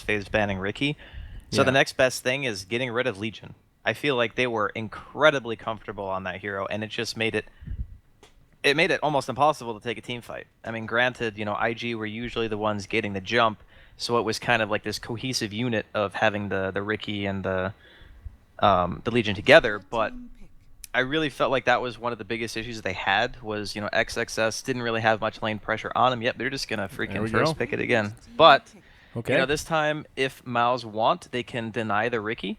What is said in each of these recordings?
phase banning Ricky. So the next best thing is getting rid of Legion. I feel like they were incredibly comfortable on that hero, and it just made it almost impossible to take a team fight. I mean, granted, IG were usually the ones getting the jump, so it was kind of like this cohesive unit of having the Ricky and the Legion together, but I really felt like that was one of the biggest issues that they had was, XXS didn't really have much lane pressure on them. Yep, they're just going to freaking first pick it again. But, this time, if Mouse want, they can deny the Ricky,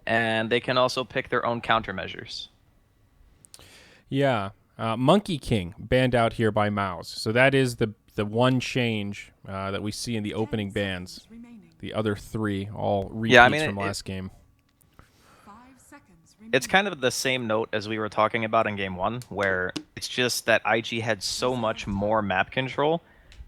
and they can also pick their own countermeasures. Yeah. Monkey King banned out here by Mouse. So that is the one change that we see in the opening bans. The other three all repeats from last game. It's kind of the same note as we were talking about in Game 1, where it's just that IG had so much more map control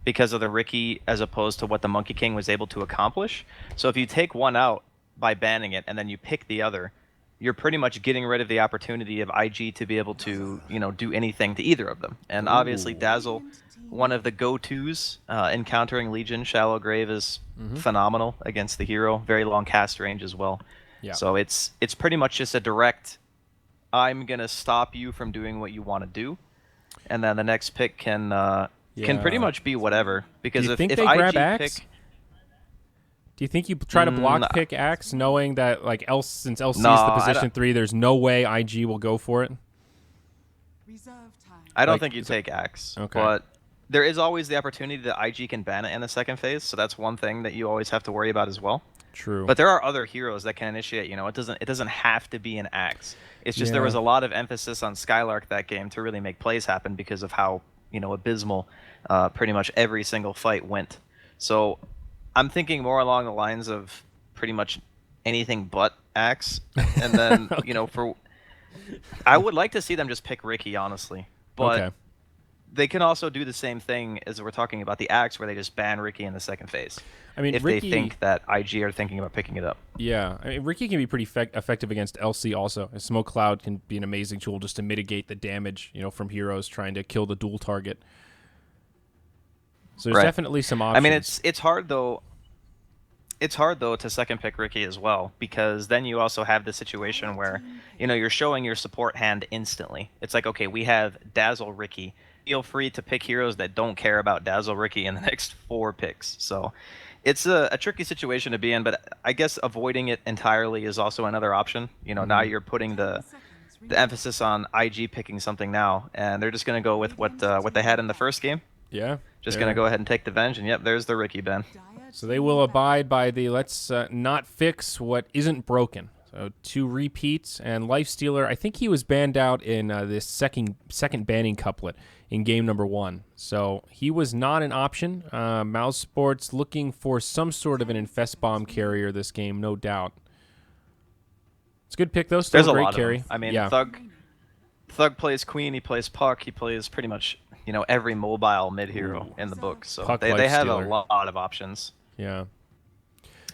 because of the Ricky as opposed to what the Monkey King was able to accomplish. So if you take one out by banning it and then you pick the other, you're pretty much getting rid of the opportunity of IG to be able to, do anything to either of them. And obviously Dazzle, one of the go-tos in countering Legion, Shallow Grave is phenomenal against the hero. Very long cast range as well. Yeah. So it's pretty much just a direct, I'm going to stop you from doing what you want to do. And then the next pick can pretty much be whatever. Because do you think if they IG grab Axe? pick... Do you think you try to block pick Axe, knowing that since LC is the position 3, there's no way IG will go for it? I don't think you take Axe. Okay. But there is always the opportunity that IG can ban it in the second phase, so that's one thing that you always have to worry about as well. True. But there are other heroes that can initiate. It doesn't have to be an Axe. It's just there was a lot of emphasis on Skylark that game to really make plays happen because of how abysmal pretty much every single fight went. So I'm thinking more along the lines of pretty much anything but Axe, and then I would like to see them just pick Ricky, honestly, but they can also do the same thing as we're talking about the Axe, where they just ban Ricky in the second phase. I mean, if Ricky, they think that IG are thinking about picking it up. Yeah, I mean, Ricky can be pretty effective against LC also. A Smoke Cloud can be an amazing tool just to mitigate the damage, from heroes trying to kill the dual target. So there's definitely some options. I mean, it's hard though. It's hard though to second pick Ricky as well, because then you also have the situation where you're showing your support hand instantly. It's like, okay, we have Dazzle Ricky. Feel free to pick heroes that don't care about Dazzle Ricky in the next 4 picks. So it's a tricky situation to be in, but I guess avoiding it entirely is also another option. Now you're putting the emphasis on IG picking something now, and they're just going to go with what they had in the first game. Yeah. Just going to go ahead and take the Venge, and yep, there's the Ricky ban. So they will abide by the let's not fix what isn't broken. So 2 repeats, and Lifestealer, I think he was banned out in this second banning couplet in game number 1. So he was not an option. Mousesports looking for some sort of an Infest Bomb carrier this game, no doubt. It's a good pick, though. Still There's a great lot carry. Of them. I mean, Thug plays Queen, he plays Puck, he plays pretty much every mobile mid hero in the book. So they have a lot of options. Yeah.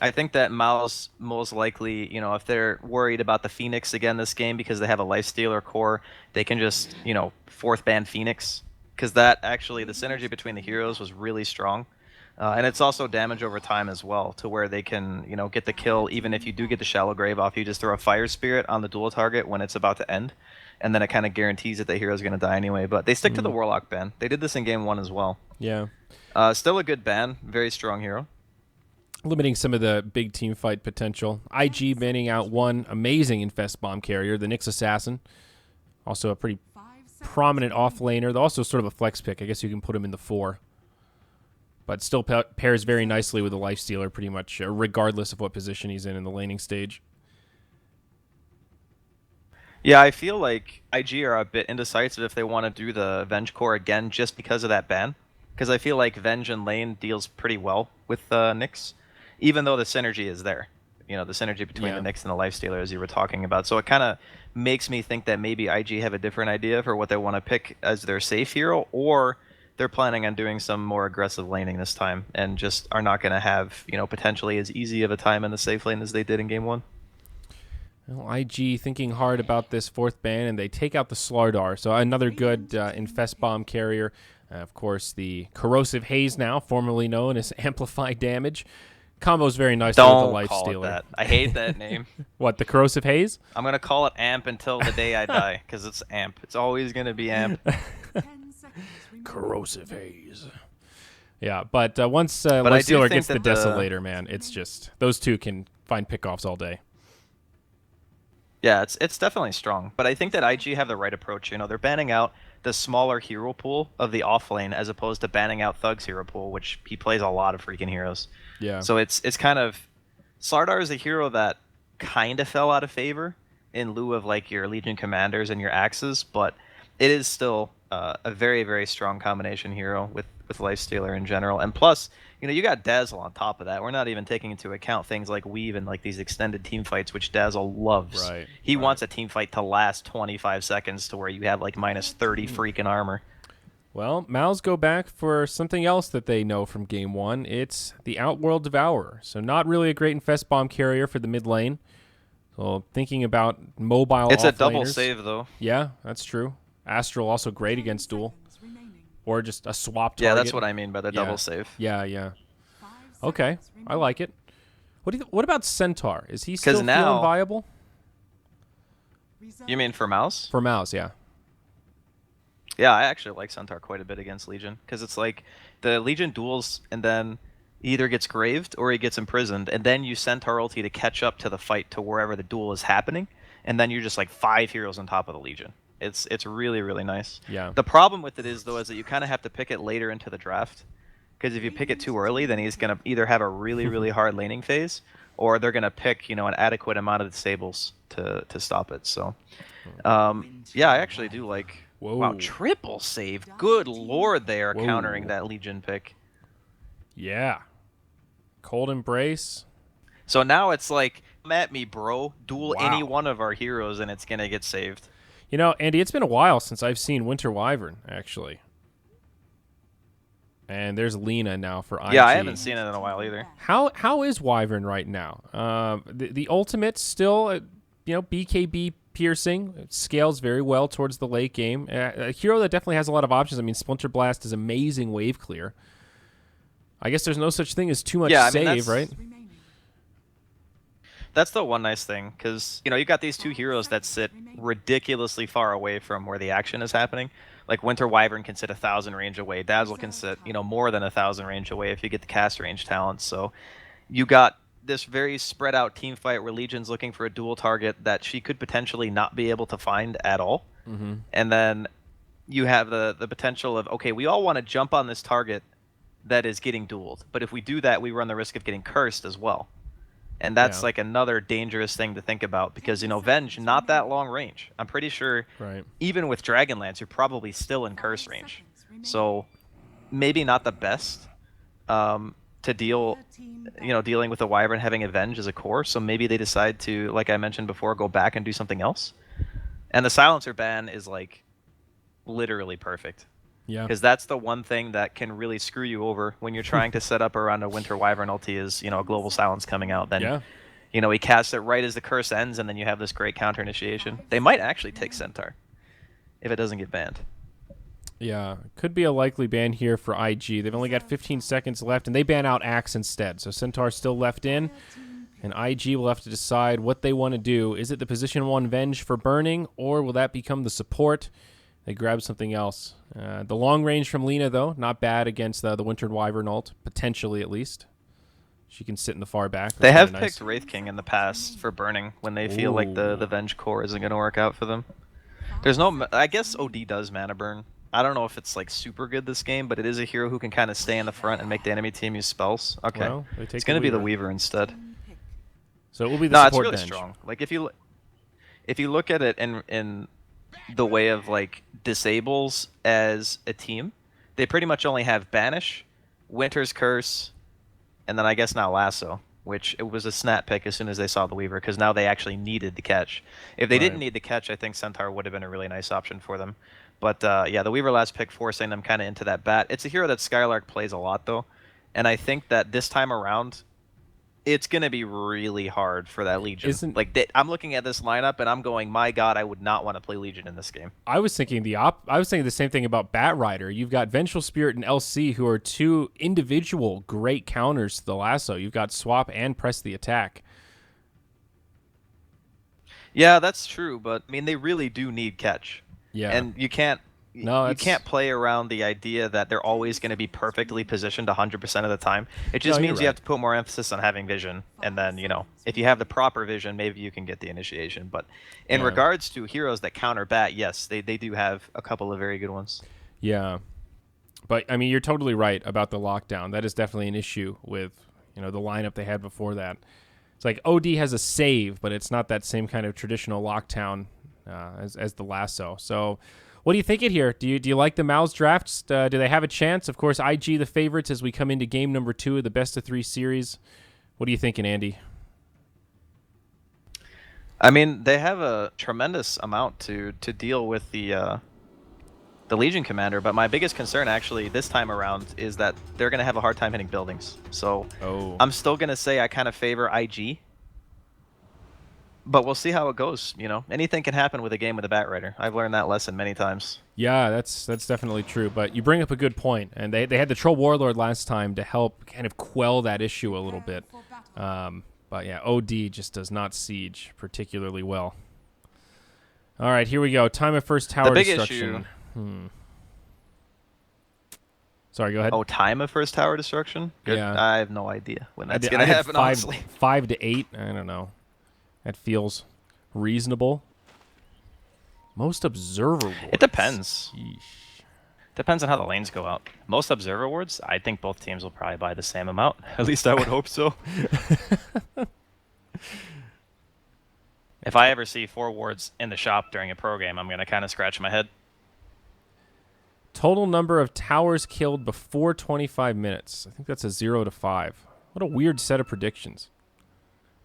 I think that Mouse most likely, if they're worried about the Phoenix again this game because they have a Lifestealer core, they can just, 4th ban Phoenix, because that actually, the synergy between the heroes was really strong. And it's also damage over time as well, to where they can, get the kill. Even if you do get the Shallow Grave off, you just throw a Fire Spirit on the dual target when it's about to end, and then it kind of guarantees that the hero's going to die anyway. But they stick to the Warlock ban. They did this in game 1 as well. Yeah. Still a good ban. Very strong hero. Limiting some of the big team fight potential. IG banning out one amazing Infest Bomb carrier, the Nyx Assassin. Also a pretty prominent offlaner. Also sort of a flex pick. I guess you can put him in the 4. But still pairs very nicely with the Lifestealer pretty much, regardless of what position he's in the laning stage. Yeah, I feel like IG are a bit indecisive if they want to do the Venge core again just because of that ban. Because I feel like Venge and lane deals pretty well with Nyx, even though the synergy is there. The synergy between the Nyx and the Lifestealer, as you were talking about. So it kind of makes me think that maybe IG have a different idea for what they want to pick as their safe hero, or they're planning on doing some more aggressive laning this time and just are not going to have, potentially as easy of a time in the safe lane as they did in game 1. Well, IG thinking hard about this 4th ban, and they take out the Slardar. So another good Infest Bomb carrier. Of course, the Corrosive Haze now, formerly known as Amplify Damage. Combos very nicely with the Don't Life call it Stealer. that. I hate that name. What, the Corrosive Haze? I'm gonna call it Amp until the day I die, because it's Amp. It's always gonna be Amp. Corrosive Haze. Yeah, but once But I Life do Stealer think gets the that the- Desolator, man, it's just those two can find pickoffs all day. Yeah, it's definitely strong. But I think that IG have the right approach. You know, they're banning out the smaller hero pool of the off lane as opposed to banning out Thug's hero pool, which he plays a lot of freaking heroes. Yeah. So it's kind of Slardar is a hero that kind of fell out of favor in lieu of like your Legion commanders and your axes, but it is still a very, very strong combination hero with Lifestealer in general. And plus, you know, you got Dazzle on top of that. We're not even taking into account things like Weave and like these extended team fights, which Dazzle loves. Right, He right. wants a team fight to last 25 seconds to where you have like minus 30 freaking armor. Well, Mouse go back for something else that they know from Game 1. It's the Outworld Devourer. So not really a great Infest Bomb carrier for the mid lane. So thinking about mobile It's a offlaners. double save though. Yeah, that's true. Astral also great against duel. Or just a swap target. Yeah, that's what I mean by the double save. Yeah, yeah. Okay, I like it. What about Centaur? Is he still now- feeling viable? You mean for Mouse? For Mouse, yeah. Yeah, I actually like Centaur quite a bit against Legion because it's like the Legion duels and then he either gets graved or he gets imprisoned, and then you Centaur ulti to catch up to the fight to wherever the duel is happening, and then you're just like 5 heroes on top of the Legion. It's really, really nice. Yeah. The problem with it is though is that you kind of have to pick it later into the draft, because if you pick it too early, then he's gonna either have a really, really hard laning phase, or they're gonna pick an adequate amount of disables to stop it. So, yeah, I actually do like. Whoa. Wow, triple save! Good lord, they are Whoa. countering that Legion pick. Yeah. Cold Embrace. So now it's like, come at me, bro. Duel Wow. any one of our heroes, and it's gonna get saved. You know, Andy, it's been a while since I've seen Winter Wyvern, actually. And there's Lena now for IG. Yeah, I haven't seen it in a while either. How is Wyvern right now? The ultimate still, BKB piercing. It scales very well towards the late game. A hero that definitely has a lot of options. I mean, Splinter Blast is amazing wave clear. I guess there's no such thing as too much save, right? That's the one nice thing, because you got these two heroes that sit ridiculously far away from where the action is happening. Like Winter Wyvern can sit 1,000 range away. Dazzle can sit more than 1,000 range away if you get the cast range talents. So you got this very spread out team fight where Legion's looking for a dual target that she could potentially not be able to find at all. Mm-hmm. And then you have the potential of, okay, we all want to jump on this target that is getting dueled, but if we do that, we run the risk of getting cursed as well. And that's like another dangerous thing to think about, because Venge, not that long range. I'm pretty sure Right. even with Dragonlance, you're probably still in curse range. So maybe not the best to dealing with the Wyvern having Avenge as a core. So maybe they decide to, like I mentioned before, go back and do something else. And the Silencer ban is like literally perfect. Yeah. Because that's the one thing that can really screw you over when you're trying to set up around a Winter Wyvern ulti is, a Global Silence coming out. Then, he casts it right as the curse ends, and then you have this great counter initiation. They might actually take Centaur if it doesn't get banned. Yeah, could be a likely ban here for IG. They've only got 15 seconds left, and they ban out Axe instead. So Centaur's still left in, and IG will have to decide what they want to do. Is it the position 1 Venge for burning, or will that become the support? They grab something else. The long range from Lena, though, not bad against the Winter Wyvern ult, potentially at least. She can sit in the far back. They have really nice. picked Wraith King in the past for burning when they feel like the Venge core isn't going to work out for them. There's no... I guess OD does mana burn. I don't know if it's like super good this game, but it is a hero who can kind of stay in the front and make the enemy team use spells. Okay. Well, they take it's going to be the Weaver. Weaver instead. So it will be the No, it's support really bench. strong. Like if you look at it in the way of like disables as a team, they pretty much only have Banish, Winter's Curse, and then I guess now Lasso, which it was a snap pick as soon as they saw the Weaver, because now they actually needed the catch. If they didn't need the catch, I think Centaur would have been a really nice option for them. But yeah, the Weaver last pick forcing them kind of into that bat. It's a hero that Skylark plays a lot though, and I think that this time around, it's gonna be really hard for that Legion. Isn't Like I'm looking at this lineup and I'm going, my God, I would not want to play Legion in this game. I was thinking I was thinking the same thing about Bat Rider. You've got Vengeful Spirit and LC, who are two individual great counters to the lasso. You've got swap and press the attack. Yeah, that's true, but I mean they really do need catch. Yeah. And you can't No, you it's can't play around the idea that they're always going to be perfectly positioned 100% of the time. It just No, you're means you have right. to put more emphasis on having vision, and then if you have the proper vision, maybe you can get the initiation. But in Yeah. regards to heroes that counter bat, yes, they do have a couple of very good ones. Yeah. But I mean, you're totally right about the lockdown. That is definitely an issue with, the lineup they had before that. It's like OD has a save, but it's not that same kind of traditional lockdown as the lasso. So, what do you think it here? Do you like the Mouse drafts? Do they have a chance? Of course, IG the favorites as we come into game number 2 of the best of 3 series. What are you thinking, Andy? I mean, they have a tremendous amount to deal with the Legion commander, but my biggest concern actually this time around is that they're going to have a hard time hitting buildings. So I'm still going to say I kind of favor IG. But we'll see how it goes. Anything can happen with a game with a Bat Rider. I've learned that lesson many times. Yeah, that's definitely true. But you bring up a good point, and they had the Troll Warlord last time to help kind of quell that issue a little bit. But yeah, OD just does not siege particularly well. All right, here we go. Time of first tower the big destruction. Issue. Sorry, go ahead. Oh, time of first tower destruction? Good. Yeah. I have no idea when that's going to happen, honestly. 5 to 8. I don't know. That feels reasonable. Most observer wards. It depends. Yeesh. Depends on how the lanes go out. Most observer wards, I think both teams will probably buy the same amount. At least I would hope so. If I ever see 4 wards in the shop during a pro game, I'm going to kind of scratch my head. Total number of towers killed before 25 minutes. I think that's a 0 to 5. What a weird set of predictions.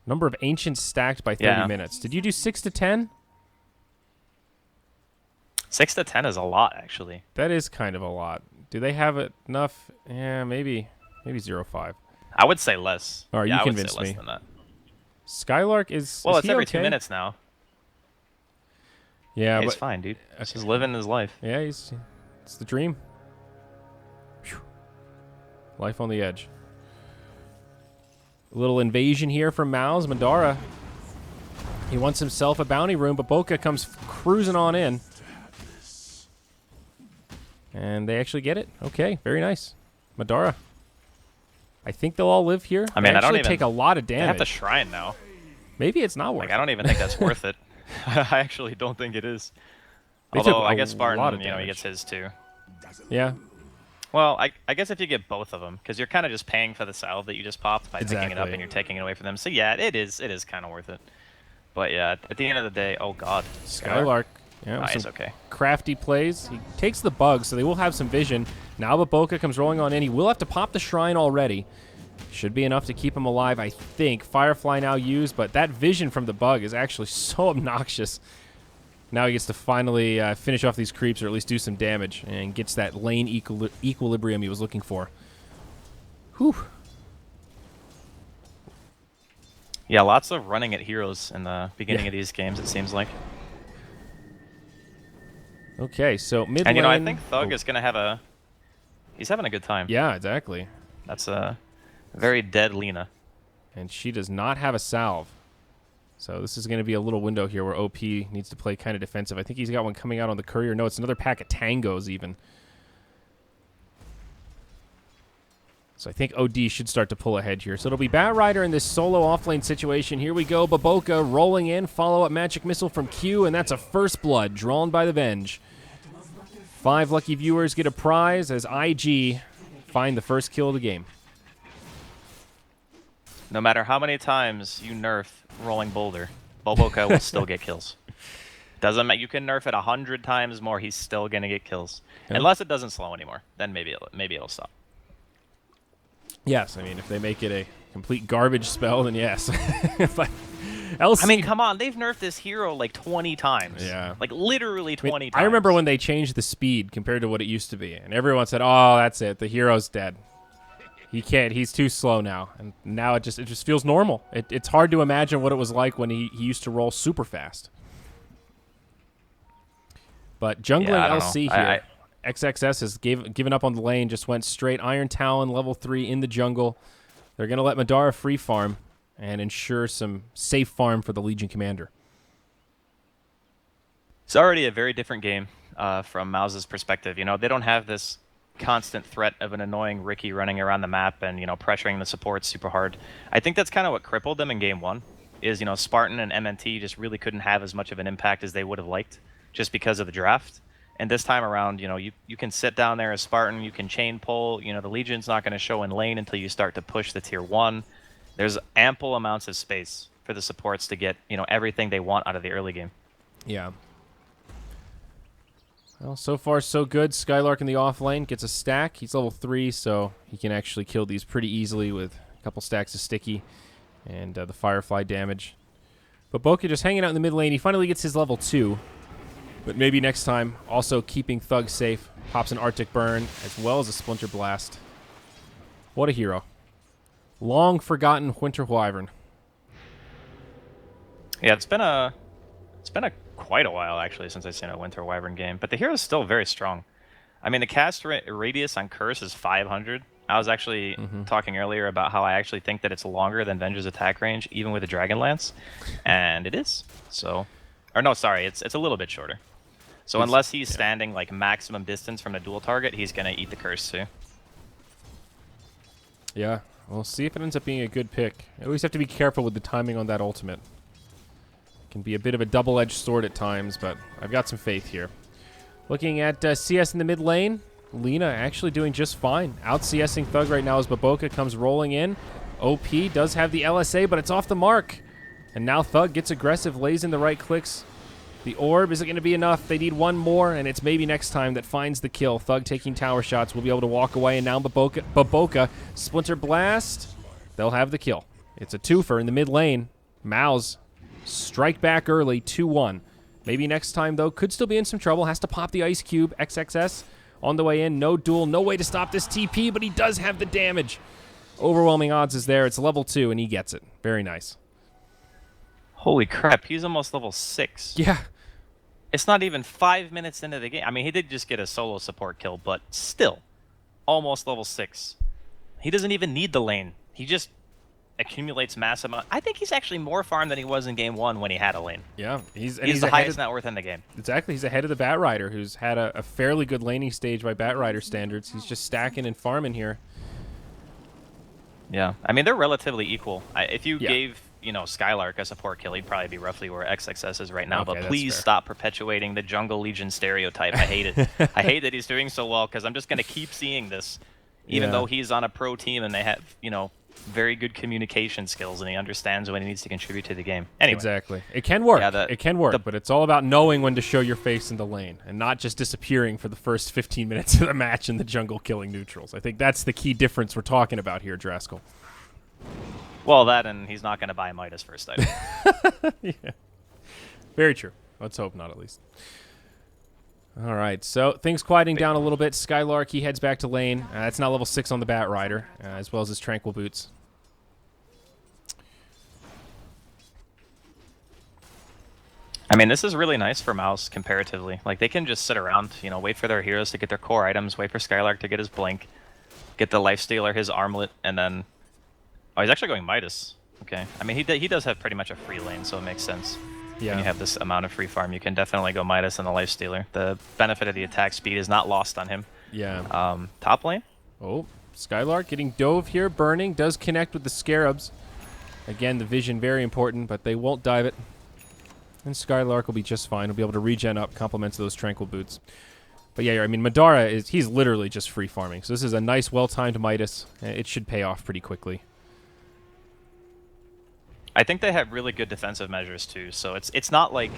Number of ancients stacked by 30 minutes. Did you do 6 to 10? 6 to 10 is a lot, actually. That is kind of a lot. Do they have enough? Yeah, maybe 0.5. I would say less. All right, yeah, you I would convinced say less me. than that. Skylark is. Well, is it's he every okay? 2 minutes now. Yeah, He's but fine, dude. He's living his life. yeah, it's the dream. Whew. Life on the edge. A little invasion here from Mouse. Madara. He wants himself a bounty room, but Boca comes cruising on in. And they actually get it. Okay, very nice. Madara. I think they'll all live here. I mean, they I don't actually even take a lot of They damage. have the shrine now. Maybe it's not worth Like, it. I don't even think that's worth it. I actually don't think it is. They took Although, a I guess lot of Spartan, he damage. gets his too. Yeah. Well, I guess if you get both of them, because you're kind of just paying for the salve that you just popped by picking it up Exactly. and you're taking it away from them. So yeah, it is kind of worth it. But yeah, at the end of the day, oh god. Skylark. Yeah, Nice, some okay. crafty plays. He takes the bug, so they will have some vision. Now Baboka comes rolling on in. He will have to pop the shrine already. Should be enough to keep him alive, I think. Firefly now used, but that vision from the bug is actually so obnoxious. Now he gets to finally finish off these creeps, or at least do some damage, and gets that lane equilibrium he was looking for. Whew. Yeah, lots of running at heroes in the beginning of these games, it seems like. Okay, so mid And lane. I think Thug is going to have a... He's having a good time. Yeah, exactly. That's a very dead Lena. And she does not have a salve. So this is going to be a little window here where OP needs to play kind of defensive. I think he's got one coming out on the courier. No, it's another pack of tangos even. So I think OD should start to pull ahead here. So it'll be Bat Rider in this solo offlane situation. Here we go. Baboka rolling in. Follow-up magic missile from Q, and that's a first blood drawn by the Venge. 5 lucky viewers get a prize as IG find the first kill of the game. No matter how many times you nerf Rolling Boulder, Boboka will still get kills. Doesn't matter. You can nerf it 100 times more, he's still gonna get kills. Yeah. Unless it doesn't slow anymore, then maybe it'll stop. Yes, I mean, if they make it a complete garbage spell, then yes. But LC, I mean, come on, they've nerfed this hero like 20 times. Yeah. Like literally 20 times. I remember when they changed the speed compared to what it used to be, and everyone said, "Oh, that's it. The hero's dead." He can't. He's too slow now, and now it just feels normal. It's hard to imagine what it was like when he used to roll super fast. But jungling LC here, XXS has given up on the lane, just went straight Iron Talon level 3 in the jungle. They're going to let Madara free farm and ensure some safe farm for the Legion Commander. It's already a very different game from Mouse's perspective. You know, they don't have this constant threat of an annoying Riki running around the map and, you know, pressuring the supports super hard. I think that's kind of what crippled them in game 1, is, you know, Spartan and MNT just really couldn't have as much of an impact as they would have liked just because of the draft. And this time around, you know, you can sit down there as Spartan, you can chain pull, you know, the Legion's not going to show in lane until you start to push the tier 1. There's ample amounts of space for the supports to get, you know, everything they want out of the early game. Yeah. Well, so far so good. Skylark in the off lane gets a stack. He's level 3, so he can actually kill these pretty easily with a couple stacks of sticky and the Firefly damage. But Boca just hanging out in the mid lane. He finally gets his level 2. But maybe next time, also keeping Thug safe. Pops an Arctic Burn, as well as a Splinter Blast. What a hero. Long forgotten Winter Wyvern. Yeah, it's been quite a while, actually, since I've seen a Winter Wyvern game. But the hero's still very strong. I mean, the cast radius on Curse is 500. I was actually talking earlier about how I actually think that it's longer than Venger's attack range, even with a Dragon Lance. And it is. So, or no, sorry, it's a little bit shorter. So unless he's standing like maximum distance from the dual target, he's going to eat the Curse too. Yeah, we'll see if it ends up being a good pick. You always have to be careful with the timing on that ultimate. Can be a bit of a double-edged sword at times, but I've got some faith here. Looking at CS in the mid lane, Lina actually doing just fine. Out CSing Thug right now as Baboka comes rolling in. OP does have the LSA, but it's off the mark. And now Thug gets aggressive, lays in the right clicks. The orb isn't going to be enough. They need one more, and it's maybe next time that finds the kill. Thug taking tower shots will be able to walk away, and now Baboka Splinter Blast. They'll have the kill. It's a twofer in the mid lane. Mouse strike back early, 2-1. Maybe next time, though, could still be in some trouble. Has to pop the Ice Cube. XXS on the way in. No duel, no way to stop this TP, but he does have the damage. Overwhelming odds is there. It's level 2, and he gets it. Very nice. Holy crap, he's almost level 6. Yeah. It's not even 5 minutes into the game. I mean, he did just get a solo support kill, but still, almost level 6. He doesn't even need the lane. He just accumulates mass amount. I think he's actually more farm than he was in game 1 when he had a lane. Yeah, he's the highest net worth in the game. Exactly, he's ahead of the Bat Rider, who's had a fairly good laning stage by Bat Rider standards. He's just stacking and farming here. Yeah, I mean, they're relatively equal. If you gave, you know, Skylark a support kill, he'd probably be roughly where XXS is right now. Okay, but please stop perpetuating the Jungle Legion stereotype. I hate it. I hate that he's doing so well, because I'm just going to keep seeing this, even though he's on a pro team and they have, you know, very good communication skills, and he understands when he needs to contribute to the game. Anyway. Exactly. It can work. Yeah, it can work, but it's all about knowing when to show your face in the lane and not just disappearing for the first 15 minutes of the match in the jungle killing neutrals. I think that's the key difference we're talking about here, Draskell. Well, that, and he's not going to buy Midas first item. Yeah. Very true. Let's hope not, at least. All right, so things quieting down a little bit. Skylark, he heads back to lane. That's now level 6 on the Bat Rider, as well as his Tranquil Boots. I mean, this is really nice for Mouse comparatively. Like, they can just sit around, you know, wait for their heroes to get their core items, wait for Skylark to get his Blink, get the Lifestealer, his Armlet, and then... Oh, he's actually going Midas. Okay. I mean, he does have pretty much a free lane, so it makes sense. Yeah. When you have this amount of free farm, you can definitely go Midas and the Lifestealer. The benefit of the attack speed is not lost on him. Yeah. Top lane? Oh, Skylark getting dove here. Burning does connect with the Scarabs. Again, the vision very important, but they won't dive it. And Skylark will be just fine. He'll be able to regen up, compliments those Tranquil Boots. But yeah, I mean, Madara, he's literally just free farming. So this is a nice, well-timed Midas. It should pay off pretty quickly. I think they have really good defensive measures too, so it's not like,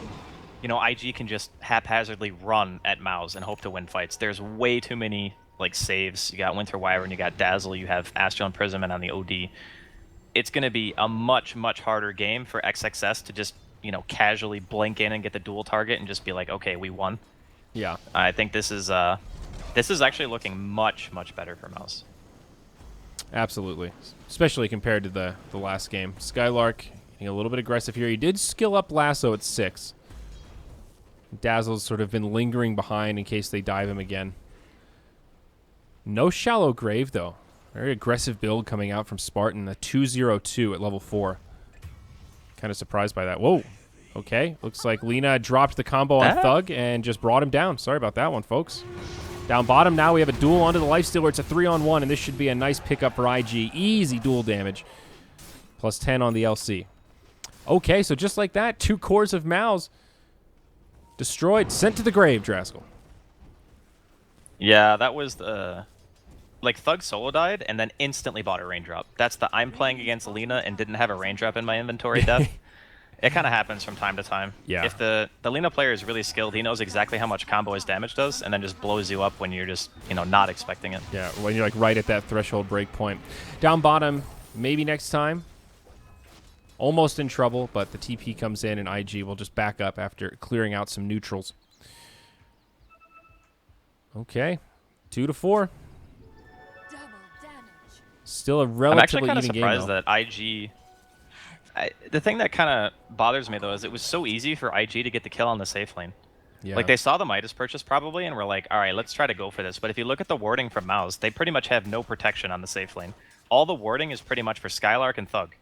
you know, IG can just haphazardly run at Mouse and hope to win fights. There's way too many like saves. You got Winter Wyvern, you got Dazzle, you have Astral Imprisonment on the OD. It's going to be a much harder game for XXS to just, you know, casually blink in and get the dual target and just be like, okay, we won. Yeah. I think this is actually looking much better for Mouse. Absolutely. Especially compared to the last game. Skylark getting a little bit aggressive here. He did skill up Lasso at 6. Dazzle's sort of been lingering behind in case they dive him again. No shallow grave, though. Very aggressive build coming out from Spartan. A 2-0-2 at level 4. Kind of surprised by that. Whoa. Okay. Looks like Lina dropped the combo on Thug and just brought him down. Sorry about that one, folks. Down bottom now, we have a duel onto the Lifestealer. It's a 3-on-1, and this should be a nice pickup for IG. Easy duel damage. Plus 10 on the LC. Okay, so just like that, 2 cores of Mouse destroyed. Sent to the grave, Draskell. Yeah, that was the... Like, Thug solo died, and then instantly bought a raindrop. That's the I'm playing against Lina and didn't have a raindrop in my inventory death. It kind of happens from time to time. Yeah. If the Lina player is really skilled, he knows exactly how much combo his damage does, and then just blows you up when you're just, you know, not expecting it. Yeah, when you're like right at that threshold break point. Down bottom, maybe next time. Almost in trouble, but the TP comes in, and IG will just back up after clearing out some neutrals. Okay, 2-4. Still a relatively I'm even game, actually kind of surprised that IG... the thing that kind of bothers me, though, is it was so easy for IG to get the kill on the safe lane. Yeah. Like, they saw the Midas purchase, probably, and were like, all right, let's try to go for this. But if you look at the warding from Mouse, they pretty much have no protection on the safe lane. All the warding is pretty much for Skylark and Thug.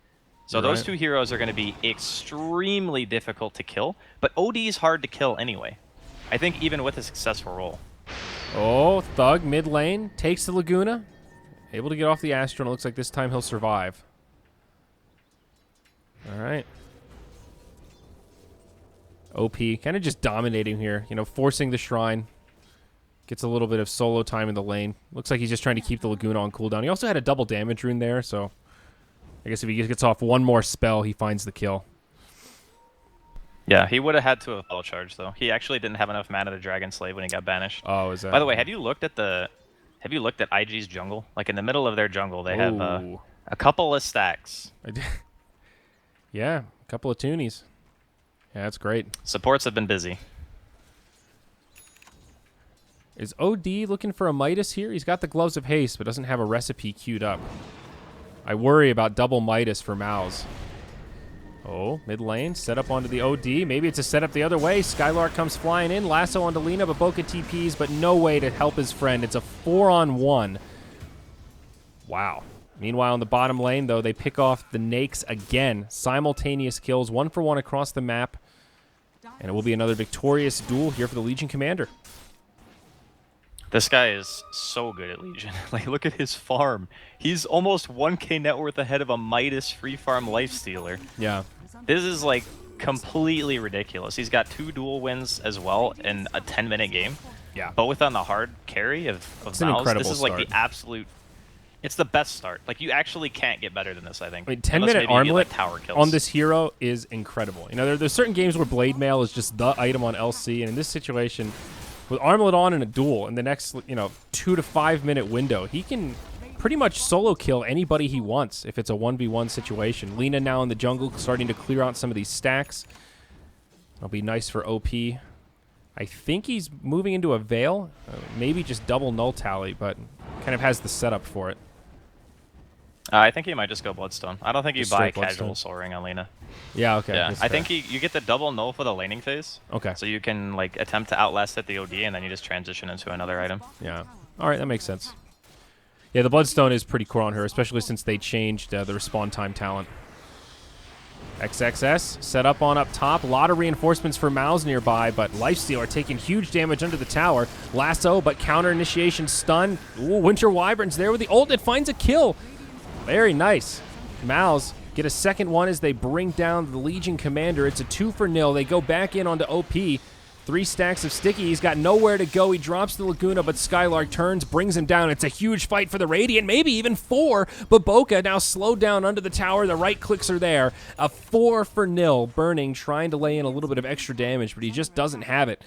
So those two heroes are going to be extremely difficult to kill, but OD is hard to kill anyway. I think even with a successful roll. Oh, Thug mid lane takes the Laguna. Able to get off the Astro, and it looks like this time he'll survive. All right. OP, kind of just dominating here, you know, forcing the Shrine. Gets a little bit of solo time in the lane. Looks like he's just trying to keep the Laguna on cooldown. He also had a double damage rune there, so I guess if he gets off one more spell, he finds the kill. Yeah, he would have had to have full charge, though. He actually didn't have enough mana to Dragon Slave when he got banished. Oh, is that... By the way, have you looked at IG's jungle? Like, in the middle of their jungle, they have a couple of stacks. I did. Yeah, a couple of toonies. Yeah, that's great. Supports have been busy. Is OD looking for a Midas here? He's got the Gloves of Haste, but doesn't have a recipe queued up. I worry about double Midas for Mouse. Oh, mid lane, set up onto the OD. Maybe it's a setup the other way. Skylark comes flying in, lasso onto Lina, but Boca TPs, but no way to help his friend. It's a 4-on-1. Wow. Meanwhile, in the bottom lane, though, they pick off the Nakes again. Simultaneous kills, 1-for-1 across the map. And it will be another victorious duel here for the Legion Commander. This guy is so good at Legion. Like, look at his farm. He's almost 1k net worth ahead of a Midas free farm Lifestealer. Yeah. This is, like, completely ridiculous. He's got 2 duel wins as well in a 10-minute game. Yeah. Both on the hard carry of It's an Mouse. incredible This is, like, start. the absolute... It's the best start. Like, you actually can't get better than this, I think. I mean, Unless 10-minute maybe you get, armlet like, tower kills. on this hero is incredible. You know, there's certain games where Blade Mail is just the item on LC, and in this situation, with armlet on in a duel in the next, 2 to 5 minute window, he can pretty much solo kill anybody he wants if it's a 1v1 situation. Lina now in the jungle, starting to clear out some of these stacks. It'll be nice for OP. I think he's moving into a Veil, maybe just double null tally, but kind of has the setup for it. I think he might just go Bloodstone. I don't think you Just buy straight casual Bloodstone. Soul Ring on Lina. Yeah, okay. Yeah, that's I fair. think you get the double null for the laning phase. Okay. So you can, like, attempt to outlast at the OD, and then you just transition into another item. Yeah. All right, that makes sense. Yeah, the Bloodstone is pretty core on her, especially since they changed the respawn time talent. XXS set up on up top. A lot of reinforcements for Mouse nearby, but Lifestealer taking huge damage under the tower. Lasso, but counter initiation stun. Ooh, Winter Wyvern's there with the ult. It finds a kill. Very nice. Mouse get a second one as they bring down the Legion Commander. It's a 2-0. They go back in onto OP. 3 stacks of Sticky. He's got nowhere to go. He drops the Laguna, but Skylark turns, brings him down. It's a huge fight for the Radiant, maybe even 4. But Boca now slowed down under the tower. The right clicks are there. A 4-0. Burning, trying to lay in a little bit of extra damage, but he just doesn't have it.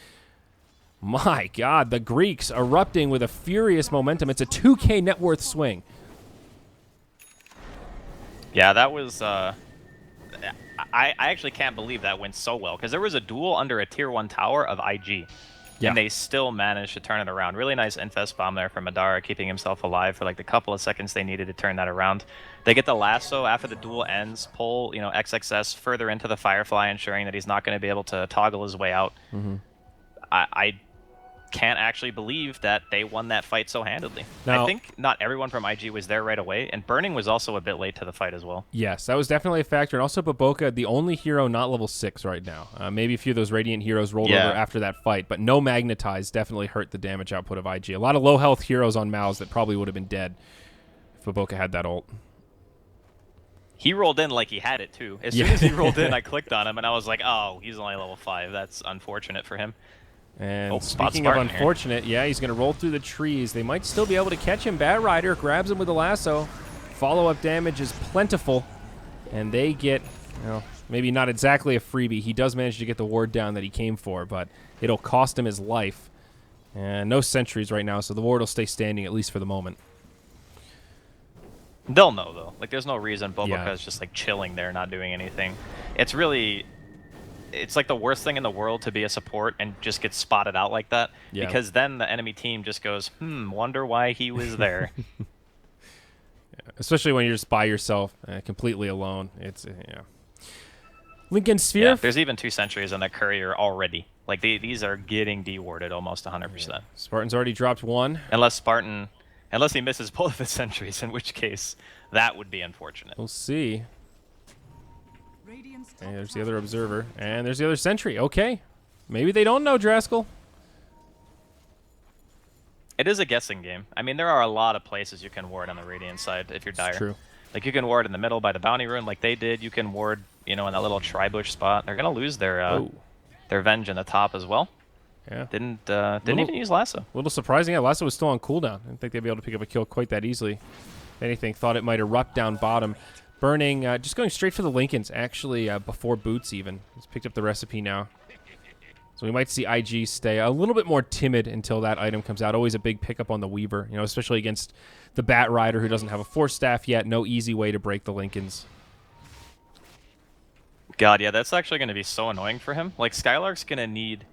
My God, the Greeks erupting with a furious momentum. It's a 2k net worth swing. Yeah, that was... I actually can't believe that went so well, because there was a duel under a tier 1 tower of IG. Yeah. And they still managed to turn it around. Really nice infest bomb there from Madara, keeping himself alive for like the couple of seconds they needed to turn that around. They get the lasso after the duel ends, pull, XXS further into the Firefly, ensuring that he's not going to be able to toggle his way out. I can't actually believe that they won that fight so handedly. Now, I think not everyone from IG was there right away, and Burning was also a bit late to the fight as well. Yes, that was definitely a factor. And also Baboka, the only hero not level 6 right now. Maybe a few of those Radiant heroes rolled over after that fight, but no Magnetize definitely hurt the damage output of IG. A lot of low health heroes on Mouse that probably would have been dead if Baboka had that ult. He rolled in like he had it, too. As soon as he rolled in, I clicked on him, and I was like, oh, he's only level 5. That's unfortunate for him. And speaking of unfortunate, he's going to roll through the trees. They might still be able to catch him. Bat Rider grabs him with a lasso. Follow-up damage is plentiful. And they get, maybe not exactly a freebie. He does manage to get the ward down that he came for, but it'll cost him his life. And no sentries right now, so the ward will stay standing, at least for the moment. They'll know, though. Like, there's no reason Boboka is just, like, chilling there, not doing anything. It's really... It's like the worst thing in the world to be a support and just get spotted out like that, because then the enemy team just goes, wonder why he was there. Especially when you're just by yourself, completely alone. It's, Lincoln Sphere. Yeah, there's even 2 sentries on that courier already. Like, these are getting dewarded almost 100%. Yeah. Spartan's already dropped 1. Unless he misses both of the sentries, in which case that would be unfortunate. We'll see. And there's the other observer. And there's the other sentry. Okay. Maybe they don't know Draskell. It is a guessing game. I mean, there are a lot of places you can ward on the Radiant side if you're dire. True. Like, you can ward in the middle by the bounty rune like they did. You can ward, in that little tri-bush spot. They're going to lose their Venge in the top as well. Yeah. Didn't even use Lasso. A little surprising. Yeah, Lasso was still on cooldown. I didn't think they'd be able to pick up a kill quite that easily. If anything, thought it might erupt down bottom. Burning, just going straight for the Lincolns, actually, before Boots even. He's picked up the recipe now. So we might see IG stay a little bit more timid until that item comes out. Always a big pickup on the Weaver, especially against the Bat Rider, who doesn't have a Force Staff yet. No easy way to break the Lincolns. God, yeah, that's actually going to be so annoying for him. Like, Skylark's going to need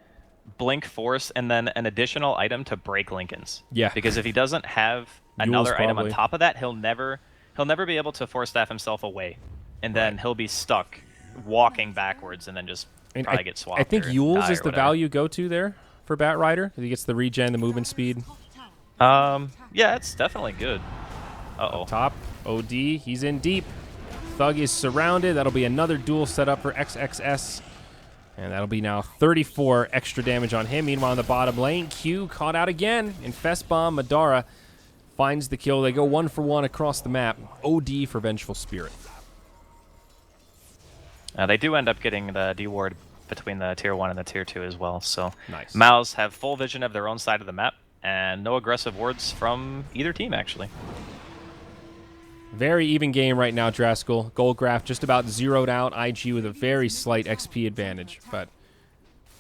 Blink Force and then an additional item to break Lincolns. Yeah. Because if he doesn't have another item on top of that, he'll never be able to Force Staff himself away. And then he'll be stuck walking backwards and then just probably get swapped. I think Yule's is the value go-to there for Bat Rider. He gets the regen, the movement speed. Yeah, it's definitely good. Uh-oh. Top, OD, he's in deep. Thug is surrounded. That'll be another duel set up for XXS. And that'll be now 34 extra damage on him. Meanwhile, in the bottom lane, Q caught out again. Infest Bomb, Madara finds the kill. They go 1 for 1 across the map. OD for Vengeful Spirit. They do end up getting the D-ward between the Tier 1 and the Tier 2 as well. So nice. Mouse have full vision of their own side of the map, and no aggressive wards from either team, actually. Very even game right now, Draskell. Goldgraph just about zeroed out. IG with a very slight XP advantage. But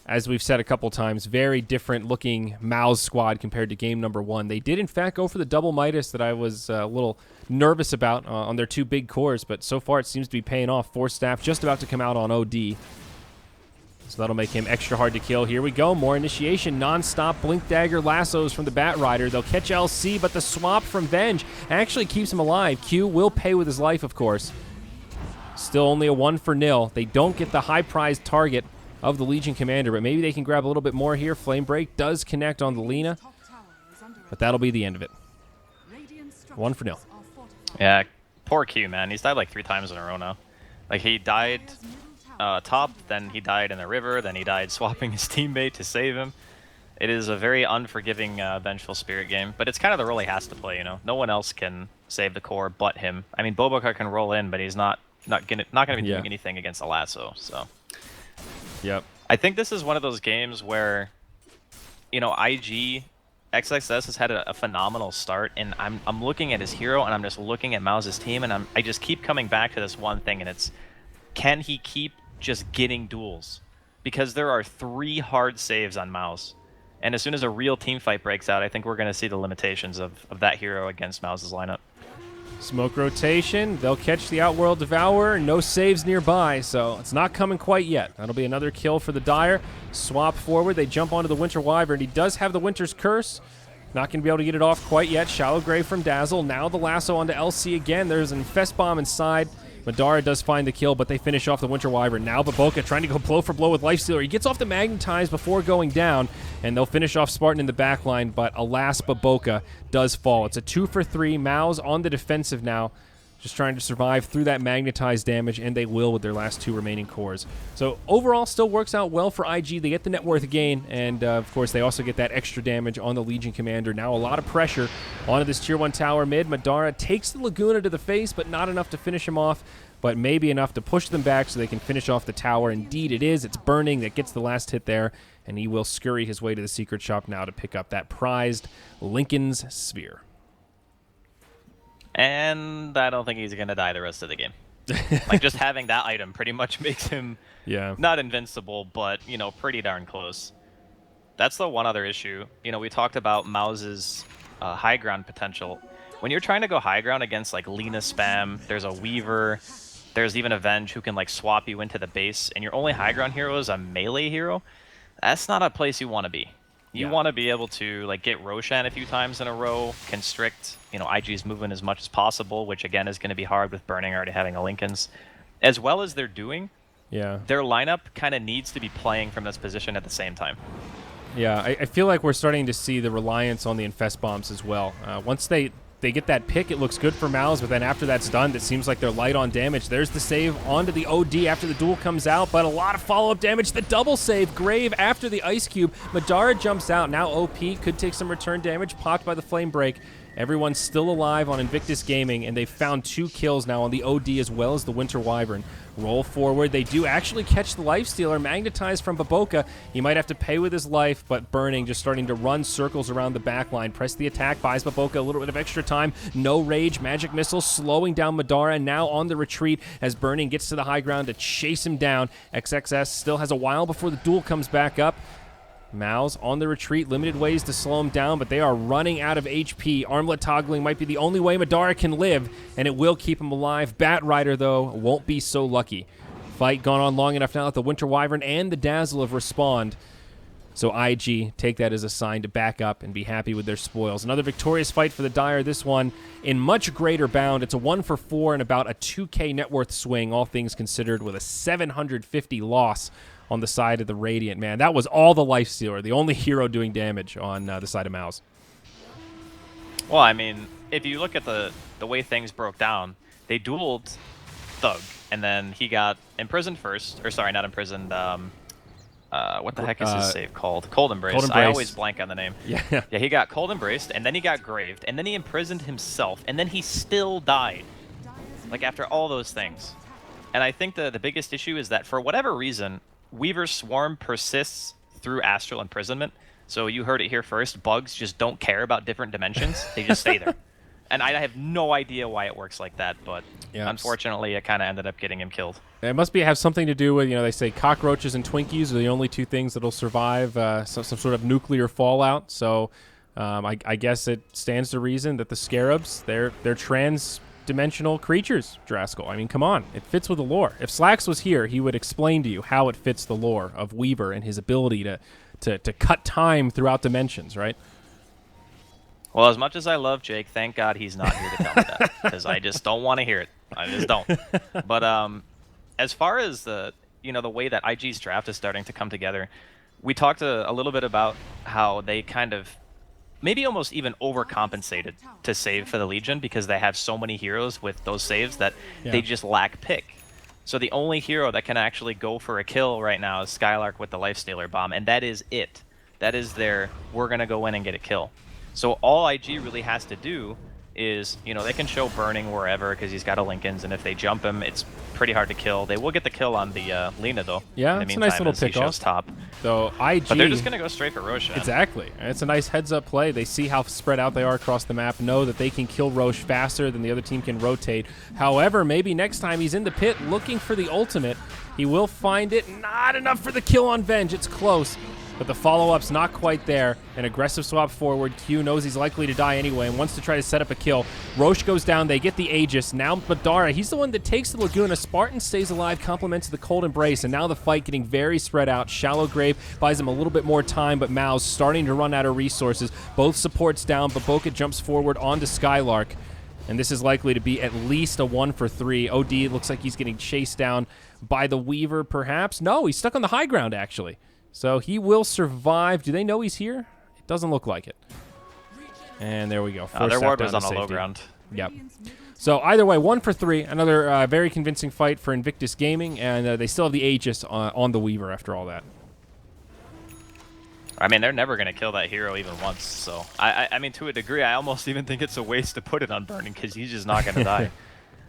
as we've said a couple times, very different looking Mouse squad compared to game number 1. They did, in fact, go for the double Midas that I was a little nervous about on their 2 big cores. But so far, it seems to be paying off. Force Staff just about to come out on OD. So that'll make him extra hard to kill. Here we go. More initiation. Non-stop Blink Dagger lassos from the Bat Rider. They'll catch LC, but the swap from Venge actually keeps him alive. Q will pay with his life, of course. Still only a 1-0. They don't get the high-prized target of the Legion Commander, but maybe they can grab a little bit more here. Flame Break does connect on the Lina, but that'll be the end of it. 1-0. Yeah, poor Q, man. He's died like 3 times in a row now. Like, he died top, then he died in the river, then he died swapping his teammate to save him. It is a very unforgiving Vengeful Spirit game, but it's kind of the role he has to play, No one else can save the core but him. I mean, Boboka can roll in, but he's not gonna be doing anything against a lasso, so. Yep. I think this is one of those games where, IG XXS has had a phenomenal start, and I'm looking at his hero, and I'm just looking at Mouse's team, and I just keep coming back to this one thing, and it's, can he keep just getting duels? Because there are 3 hard saves on Mouse, and as soon as a real team fight breaks out, I think we're going to see the limitations of that hero against Mouse's lineup. Smoke rotation. They'll catch the Outworld Devourer. No saves nearby, so it's not coming quite yet. That'll be another kill for the Dire. Swap forward. They jump onto the Winter Wyvern. He does have the Winter's Curse. Not going to be able to get it off quite yet. Shallow Grave from Dazzle. Now the lasso onto LC again. There's an Infest Bomb inside. Madara does find the kill, but they finish off the Winter Wyvern. Now Baboka trying to go blow for blow with Lifestealer. He gets off the Magnetize before going down, and they'll finish off Spartan in the backline, but alas, Baboka does fall. It's a 2 for 3. Mouse on the defensive now, just trying to survive through that Magnetize damage, and they will with their last 2 remaining cores. So overall, still works out well for IG. They get the net worth gain, and of course, they also get that extra damage on the Legion Commander. Now a lot of pressure onto this Tier 1 tower mid. Madara takes the Laguna to the face, but not enough to finish him off, but maybe enough to push them back so they can finish off the tower. Indeed it is. It's Burning that gets the last hit there, and he will scurry his way to the secret shop now to pick up that prized Lincoln's Sphere. And I don't think he's going to die the rest of the game. Like, just having that item pretty much makes him not invincible, but, you know, pretty darn close. That's the one other issue. You know, we talked about Mouse's high ground potential. When you're trying to go high ground against, like, Lina spam, there's a Weaver, there's even Avenge who can, like, swap you into the base, and your only high ground hero is a melee hero, that's not a place you want to be. You want to be able to, like, get Roshan a few times in a row, constrict, you know, IG's movement as much as possible, which again is going to be hard with Burning already having a Lincoln's. As well as they're doing, their lineup kind of needs to be playing from this position at the same time. Yeah, I feel like we're starting to see the reliance on the Infest Bombs as well. Once they get that pick, it looks good for Mouse, but then after that's done, it seems like they're light on damage. There's the save onto the OD after the duel comes out, but a lot of follow-up damage. The double save, Grave after the Ice Cube. Madara jumps out. Now OP could take some return damage, popped by the Flame Break. Everyone's still alive on Invictus Gaming, and they've found 2 kills now on the OD as well as the Winter Wyvern. Roll forward. They do actually catch the Lifestealer, magnetized from Baboka. He might have to pay with his life, but Burning just starting to run circles around the backline. Press the attack, buys Baboka a little bit of extra time. No rage, magic missile slowing down Madara. Now on the retreat as Burning gets to the high ground to chase him down. XXS still has a while before the duel comes back up. Mouse on the retreat, limited ways to slow him down, but they are running out of HP. Armlet toggling might be the only way Madara can live, and it will keep him alive. Bat Rider, though, won't be so lucky. Fight gone on long enough now that the Winter Wyvern and the Dazzle have respawned. So IG take that as a sign to back up and be happy with their spoils. Another victorious fight for the Dire, this one in much greater bound. It's a 1 for 4 and about a 2K net worth swing, all things considered, with a 750 loss on the side of the Radiant. Man, that was all the Lifestealer, the only hero doing damage on the side of Mouse. Well, I mean, if you look at the way things broke down, they dueled Thug, and then he got imprisoned first. Or sorry, not imprisoned. What the heck is his save called? Cold Embrace. Cold Embrace. I always blank on the name. Yeah, he got Cold Embraced, and then he got Graved, and then he imprisoned himself, and then he still died. Like, after all those things. And I think the biggest issue is that, for whatever reason, Weaver's Swarm persists through Astral Imprisonment. So you heard it here first. Bugs just don't care about different dimensions. They just stay there. And I have no idea why it works like that, but unfortunately it kind of ended up getting him killed. It must have something to do with, you know, they say cockroaches and Twinkies are the only 2 things that'll survive some sort of nuclear fallout. So I guess it stands to reason that the Scarabs, they're trans-dimensional creatures, Draskell. I mean, come on. It fits with the lore. If Slacks was here, he would explain to you how it fits the lore of Weaver and his ability to cut time throughout dimensions, right? Well, as much as I love Jake, thank God he's not here to tell me that, because I just don't want to hear it. I just don't. But as far as the way that IG's draft is starting to come together, we talked a little bit about how they kind of maybe almost even overcompensated to save for the Legion, because they have so many heroes with those saves that they just lack pick. So the only hero that can actually go for a kill right now is Skylark with the Lifestealer Bomb, and that is it. That is their, we're going to go in and get a kill. So all IG really has to do is, they can show Burning wherever because he's got a Lincoln's, and if they jump him, it's pretty hard to kill. They will get the kill on the Lina, though. Yeah, it's a nice little pick-off. Top. So IG... But they're just going to go straight for Roche. Exactly. It's a nice heads-up play. They see how spread out they are across the map, know that they can kill Roche faster than the other team can rotate. However, maybe next time he's in the pit looking for the ultimate, he will find it. Not enough for the kill on Venge. It's close. but the follow-up's not quite there. An aggressive swap forward. Q knows he's likely to die anyway and wants to try to set up a kill. Roche goes down. They get the Aegis. Now Madara, he's the one that takes the Laguna. Spartan stays alive, compliments the Cold Embrace, and now the fight getting very spread out. Shallow Grave buys him a little bit more time, but Mouse starting to run out of resources. Both supports down, but Boca jumps forward onto Skylark. And this is likely to be at least a 1 for 3. OD looks like he's getting chased down by the Weaver, perhaps. No, he's stuck on the high ground, actually. So he will survive. Do they know he's here? It doesn't look like it. And there we go. Their ward was on the low ground. Yep. So either way, 1 for 3. Another very convincing fight for Invictus Gaming, and they still have the Aegis on the Weaver after all that. I mean, they're never going to kill that hero even once, so... I mean, to a degree, I almost even think it's a waste to put it on Burning, because he's just not going to die.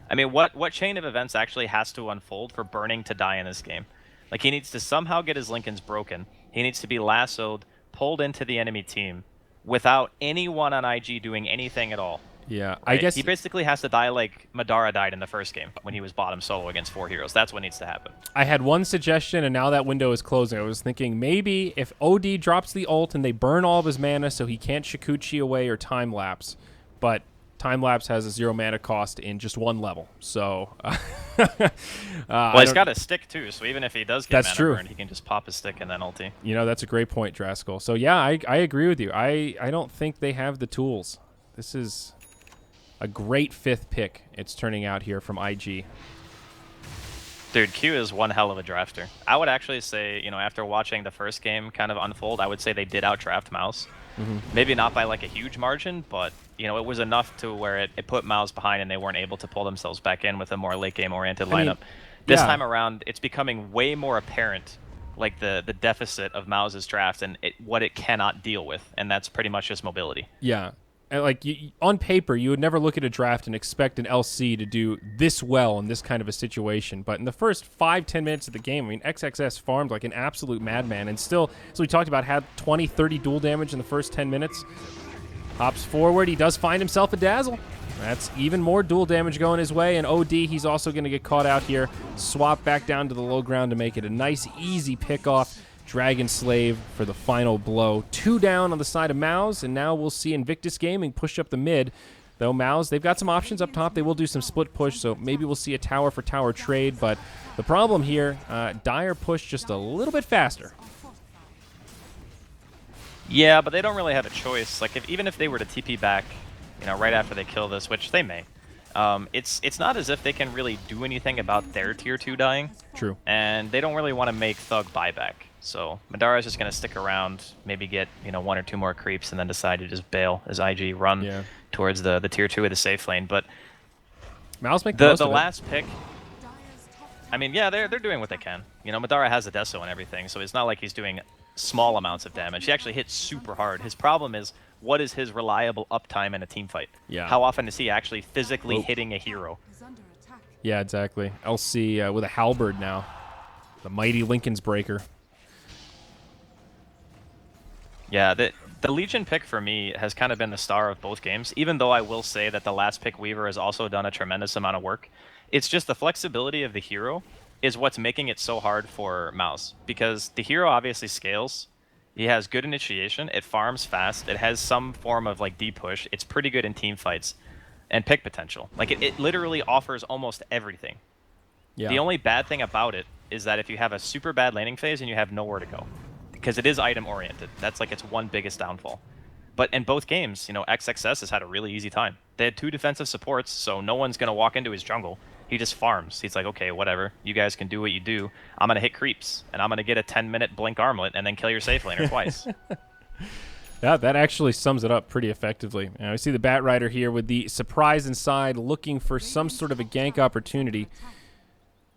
I mean, what chain of events actually has to unfold for Burning to die in this game? Like, he needs to somehow get his Lincolns broken. He needs to be lassoed, pulled into the enemy team, without anyone on IG doing anything at all. Yeah, Right? I guess he basically has to die like Madara died in the first game when he was bottom solo against 4 heroes. That's what needs to happen. I had one suggestion, and now that window is closing. I was thinking maybe if OD drops the ult and they burn all of his mana so he can't Shikuchi away or time lapse, but time lapse has a 0 mana cost in just 1 level. So, well, he's got a stick too, so even if he does get mana true. burned, he can just pop his stick and then ulti. You know, that's a great point, Draskell. So yeah, I agree with you. I don't think they have the tools. This is a great 5th pick it's turning out here from IG. Dude, Q is one hell of a drafter. I would actually say, you know, after watching the first game kind of unfold, I would say they did outdraft Mouse. Maybe not by like a huge margin, but, you know, it was enough to where it put Mouse behind and they weren't able to pull themselves back in with a more late game oriented lineup. This time around, it's becoming way more apparent, like the deficit of Mouse's draft and what it cannot deal with, and that's pretty much just mobility. Yeah. And like on paper, you would never look at a draft and expect an LC to do this well in this kind of a situation. But in the first 5-10 minutes of the game, I mean, XXS farmed like an absolute madman and still, as we talked about, had 20-30 dual damage in the first 10 minutes. Hops forward. He does find himself a Dazzle. That's even more dual damage going his way. And OD, he's also going to get caught out here. Swap back down to the low ground to make it a nice, easy pick-off. Dragon Slave for the final blow. 2 down on the side of Mouse, and now we'll see Invictus Gaming push up the mid. Though Mouse, they've got some options up top. They will do some split push, so maybe we'll see a tower for tower trade. But the problem here, Dire push just a little bit faster. Yeah, but they don't really have a choice. Like, even if they were to TP back, you know, right after they kill this, which they may, it's not as if they can really do anything about their tier 2 dying. True. And they don't really want to make Thug buyback. So Madara's just going to stick around, maybe get, you know, 1 or 2 more creeps, and then decide to just bail as IG run towards the tier 2 of the safe lane. But Mouse make the last pick, I mean, yeah, they're doing what they can. You know, Madara has a Deso and everything, so it's not like he's doing small amounts of damage. He actually hits super hard. His problem is, what is his reliable uptime in a team fight? Yeah. How often is he actually physically hitting a hero? Yeah, exactly. LC with a halberd now. The mighty Lincoln's Breaker. Yeah, the Legion pick for me has kind of been the star of both games, even though I will say that the last pick Weaver has also done a tremendous amount of work. It's just the flexibility of the hero is what's making it so hard for Mouse, because the hero obviously scales. He has good initiation, it farms fast, it has some form of like D-push, it's pretty good in team fights, and pick potential. Like it literally offers almost everything. Yeah. The only bad thing about it is that if you have a super bad laning phase and you have nowhere to go, because it is item oriented. That's like its one biggest downfall. But in both games, you know, XXS has had a really easy time. They had 2 defensive supports, so no one's going to walk into his jungle. He just farms. He's like, okay, whatever. You guys can do what you do. I'm going to hit creeps, and I'm going to get a 10-minute blink armlet and then kill your safe laner twice. Yeah, that actually sums it up pretty effectively. And we see the Bat Rider here with the surprise inside, looking for some sort of a gank opportunity,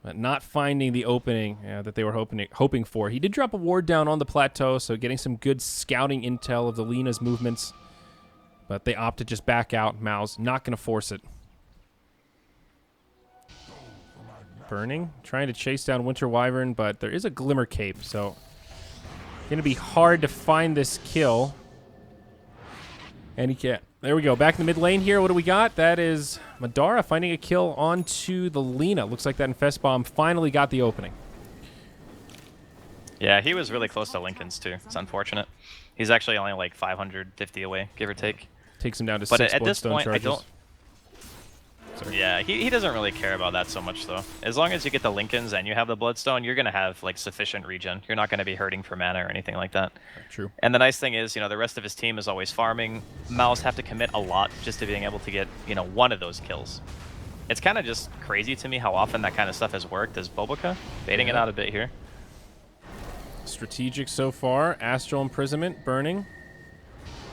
but not finding the opening that they were hoping for. He did drop a ward down on the plateau, so getting some good scouting intel of the Lena's movements, but they opt to just back out. Mouse not going to force it. Burning, trying to chase down Winter Wyvern, but there is a Glimmer Cape, so going to be hard to find this kill. And he can't. There we go. Back in the mid lane here. What do we got? That is Madara finding a kill onto the Lina. Looks like that Infest Bomb finally got the opening. Yeah, he was really close to Lincoln's too. It's unfortunate. He's actually only like 550 away, give or take. Takes him down to But 6 at this bloodstone point, charges. I don't. Sorry. Yeah, he doesn't really care about that so much though. As long as you get the Lincolns and you have the Bloodstone, you're gonna have like sufficient regen. You're not gonna be hurting for mana or anything like that. True. And the nice thing is, the rest of his team is always farming. Mouse have to commit a lot just to being able to get, one of those kills. It's kind of just crazy to me how often that kind of stuff has worked as Boboka, baiting it out a bit here. Strategic so far. Astral Imprisonment burning.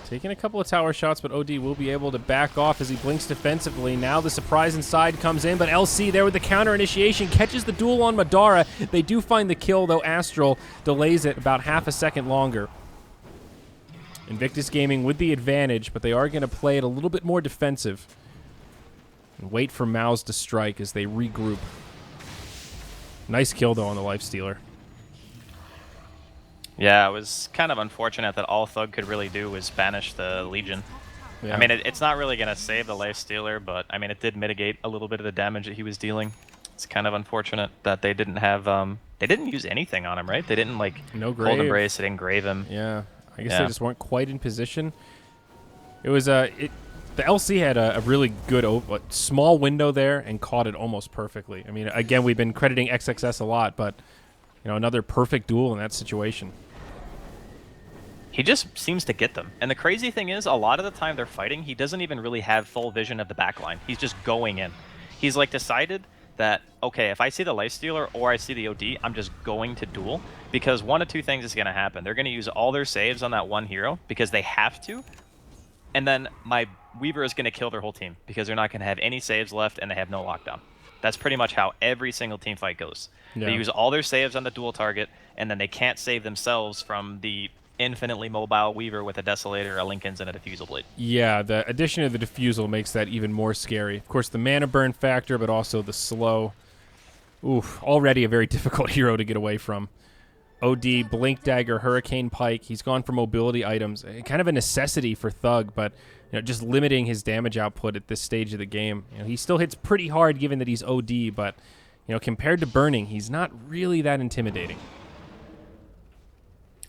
Taking a couple of tower shots, but OD will be able to back off as he blinks defensively. Now the surprise inside comes in, but LC there with the counter initiation catches the duel on Madara. They do find the kill, though Astral delays it about half a second longer. Invictus Gaming with the advantage, but they are going to play it a little bit more defensive. And wait for Mouse to strike as they regroup. Nice kill, though, on the Lifestealer. Yeah, it was kind of unfortunate that all Thug could really do was banish the Legion. Yeah. I mean, it's not really going to save the Lifestealer, but I mean, it did mitigate a little bit of the damage that he was dealing. It's kind of unfortunate that they didn't have, they didn't use anything on him, right? They didn't, like, no Cold Embrace, they didn't grave him. Yeah, I guess they just weren't quite in position. It was, the LC had a really good small window there and caught it almost perfectly. I mean, again, we've been crediting XXS a lot, but, another perfect duel in that situation. He just seems to get them. And the crazy thing is, a lot of the time they're fighting, he doesn't even really have full vision of the backline. He's just going in. He's like decided that, okay, if I see the Lifestealer or I see the OD, I'm just going to duel. Because one of two things is going to happen. They're going to use all their saves on that one hero because they have to. And then my Weaver is going to kill their whole team because they're not going to have any saves left and they have no lockdown. That's pretty much how every single team fight goes. Yeah. They use all their saves on the dual target, and then they can't save themselves from the infinitely mobile Weaver with a Desolator, a Lincoln's, and a Diffusal Blade. Yeah, the addition of the Diffusal makes that even more scary. Of course, the mana burn factor, but also the slow. Oof, already a very difficult hero to get away from. OD, Blink Dagger, Hurricane Pike. He's gone for mobility items. Kind of a necessity for Thug, but just limiting his damage output at this stage of the game. He still hits pretty hard given that he's OD, but compared to Burning, he's not really that intimidating.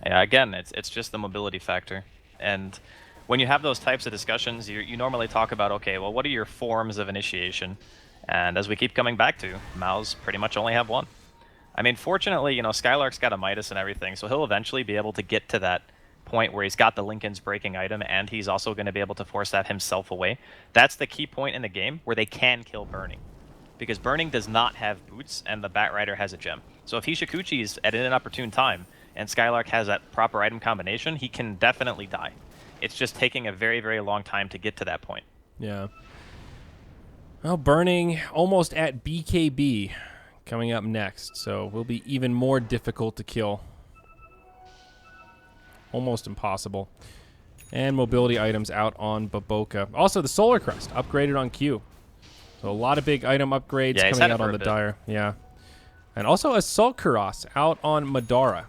Yeah, again, it's just the mobility factor. And when you have those types of discussions, you normally talk about, okay, well, what are your forms of initiation? And as we keep coming back to, Maus pretty much only have one. I mean, fortunately, Skylark's got a Midas and everything, so he'll eventually be able to get to that point where he's got the Lincoln's breaking item, and he's also going to be able to force that himself away. That's the key point in the game where they can kill Burning. Because Burning does not have boots, and the Batrider has a gem. So if he Shikuchi's at an inopportune time, and Skylark has that proper item combination, he can definitely die. It's just taking a very, very long time to get to that point. Yeah. Well, Burning almost at BKB coming up next, so will be even more difficult to kill. Almost impossible. And mobility items out on Baboka. Also, the Solar Crest upgraded on Q. So a lot of big item upgrades coming out on the Dire. Yeah. And also Assault Kuras out on Madara.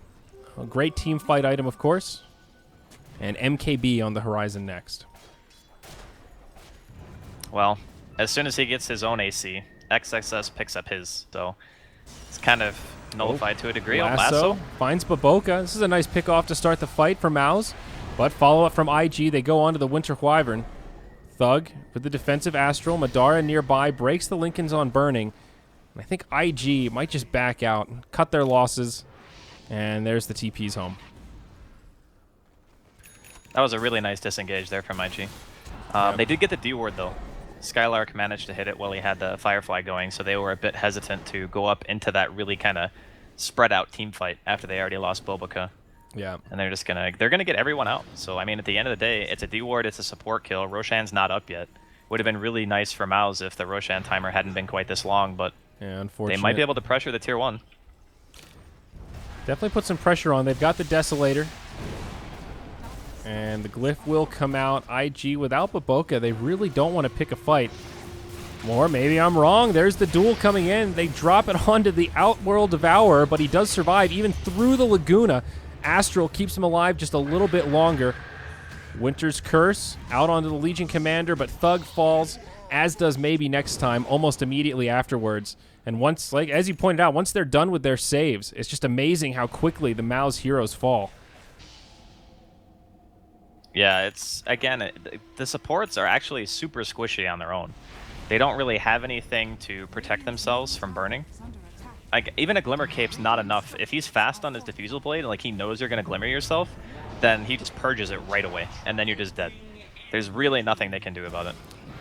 A great team fight item, of course. And MKB on the horizon next. Well, as soon as he gets his own AC, XXS picks up his, so it's kind of nullified to a degree. Lasso finds Baboka. This is a nice pick-off to start the fight for Maus. But follow-up from IG. They go on to the Winter Wyvern. Thug with the defensive Astral. Madara nearby breaks the Lincolns on Burning. And I think IG might just back out and cut their losses. And there's the TP's home. That was a really nice disengage there from IG. They did get the D ward though. Skylark managed to hit it while he had the Firefly going, so they were a bit hesitant to go up into that really kind of spread out team fight after they already lost Boboka. Yeah. And they're gonna get everyone out. So I mean, at the end of the day, it's a D ward, it's a support kill. Roshan's not up yet. Would have been really nice for Maus if the Roshan timer hadn't been quite this long, but yeah, unfortunately, they might be able to pressure the tier 1. Definitely put some pressure on. They've got the Desolator. And the Glyph will come out. IG without Baboka, they really don't want to pick a fight. Or maybe I'm wrong. There's the duel coming in. They drop it onto the Outworld Devourer, but he does survive even through the Laguna. Astral keeps him alive just a little bit longer. Winter's Curse out onto the Legion Commander, but Thug falls, as does maybe next time, almost immediately afterwards. And once, like as you pointed out, once they're done with their saves, it's just amazing how quickly the Mouse heroes fall. Yeah, it's, again, the supports are actually super squishy on their own. They don't really have anything to protect themselves from burning. Like, even a Glimmer Cape's not enough. If he's fast on his Diffusal Blade, like he knows you're going to Glimmer yourself, then he just purges it right away, and then you're just dead. There's really nothing they can do about it.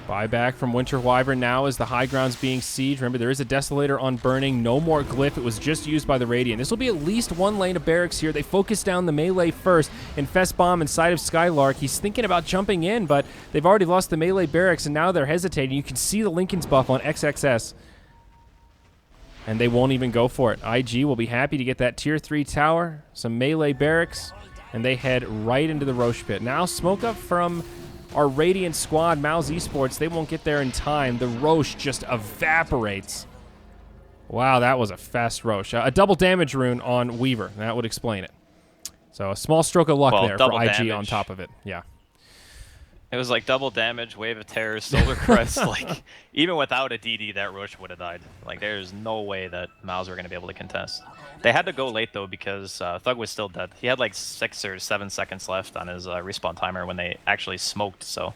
Buyback from Winter Wyvern now as the high ground's being sieged. Remember, there is a Desolator on burning. No more Glyph. It was just used by the Radiant. This will be at least one lane of barracks here. They focus down the melee first. Infest Bomb inside of Skylark. He's thinking about jumping in, but they've already lost the melee barracks, and now they're hesitating. You can see the Lincoln's buff on XXS. And they won't even go for it. IG will be happy to get that tier 3 tower, some melee barracks, and they head right into the Roche pit. Now smoke up from our Radiant squad, Mouse eSports. They won't get there in time. The Roche just evaporates. Wow, that was a fast Roche. A double damage rune on Weaver. That would explain it. So a small stroke of luck there for IG damage on top of it. Yeah. It was like double damage, Wave of Terror, Solar Crest. Like, even without a DD, that Roche would have died. Like, there's no way that Mouse were going to be able to contest. They had to go late, though, because Thug was still dead. He had like 6 or 7 seconds left on his respawn timer when they actually smoked. So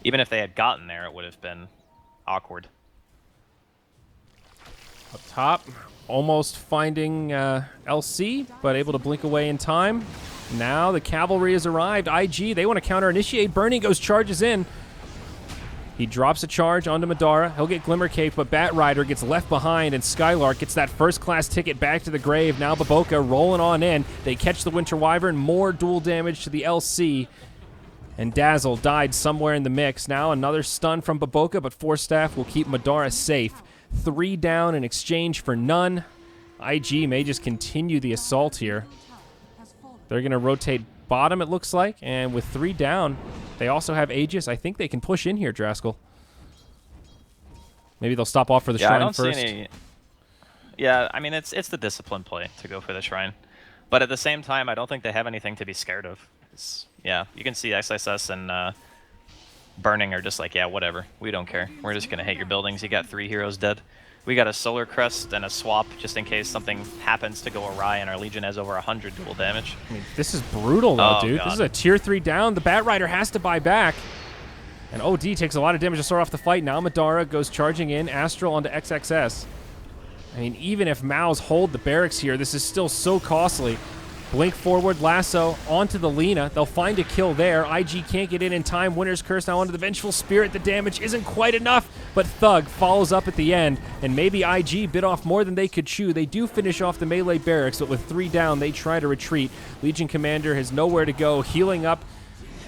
even if they had gotten there, it would have been awkward. Up top, almost finding LC, but able to blink away in time. Now the cavalry has arrived. IG, they want to counter-initiate. Burning goes, charges in. He drops a charge onto Madara. He'll get Glimmer Cape, but Bat Rider gets left behind, and Skylark gets that first-class ticket back to the grave. Now Baboka rolling on in. They catch the Winter Wyvern. More dual damage to the LC. And Dazzle died somewhere in the mix. Now another stun from Baboka, but Force Staff will keep Madara safe. 3 down in exchange for none. IG may just continue the assault here. They're going to rotate bottom, it looks like, and with 3 down, they also have Aegis. I think they can push in here, Draskell. Maybe they'll stop off for the shrine first. See any... Yeah, I mean, it's the discipline play to go for the shrine. But at the same time, I don't think they have anything to be scared of. Yeah, you can see XSS and Burning are just like, yeah, whatever. We don't care. We're just going to hit your buildings. You got 3 heroes dead. We got a Solar Crest and a swap just in case something happens to go awry and our Legion has over 100 dual damage. I mean, this is brutal, though, dude. God. This is a tier 3 down. The Bat Rider has to buy back. And OD takes a lot of damage to start off the fight. Now Madara goes charging in. Astral onto XXS. I mean, even if Maus hold the barracks here, this is still so costly. Blink forward, lasso, onto the Lina. They'll find a kill there. IG can't get in time. Winter's Curse now onto the Vengeful Spirit. The damage isn't quite enough, but Thug follows up at the end, and maybe IG bit off more than they could chew. They do finish off the melee barracks, but with 3 down, they try to retreat. Legion Commander has nowhere to go, healing up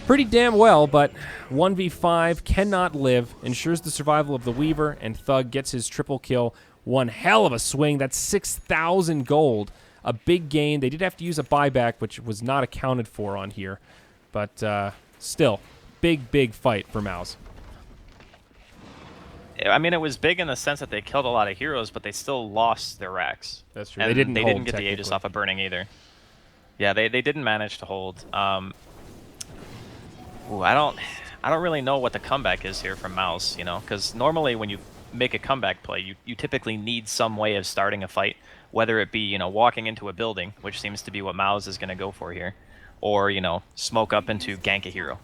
pretty damn well, but 1v5 cannot live, ensures the survival of the Weaver, and Thug gets his triple kill. One hell of a swing. That's 6,000 gold. A big gain. They did have to use a buyback, which was not accounted for on here. But still, big fight for Mouse. I mean, it was big in the sense that they killed a lot of heroes, but they still lost their racks. That's true. And they didn't get the Aegis off of Burning either. Yeah, they didn't manage to hold. I don't really know what the comeback is here from Mouse, you know, because normally when you make a comeback play, you typically need some way of starting a fight. Whether it be, you know, walking into a building, which seems to be what Mouse is going to go for here, or, you know, smoke up into gank a hero.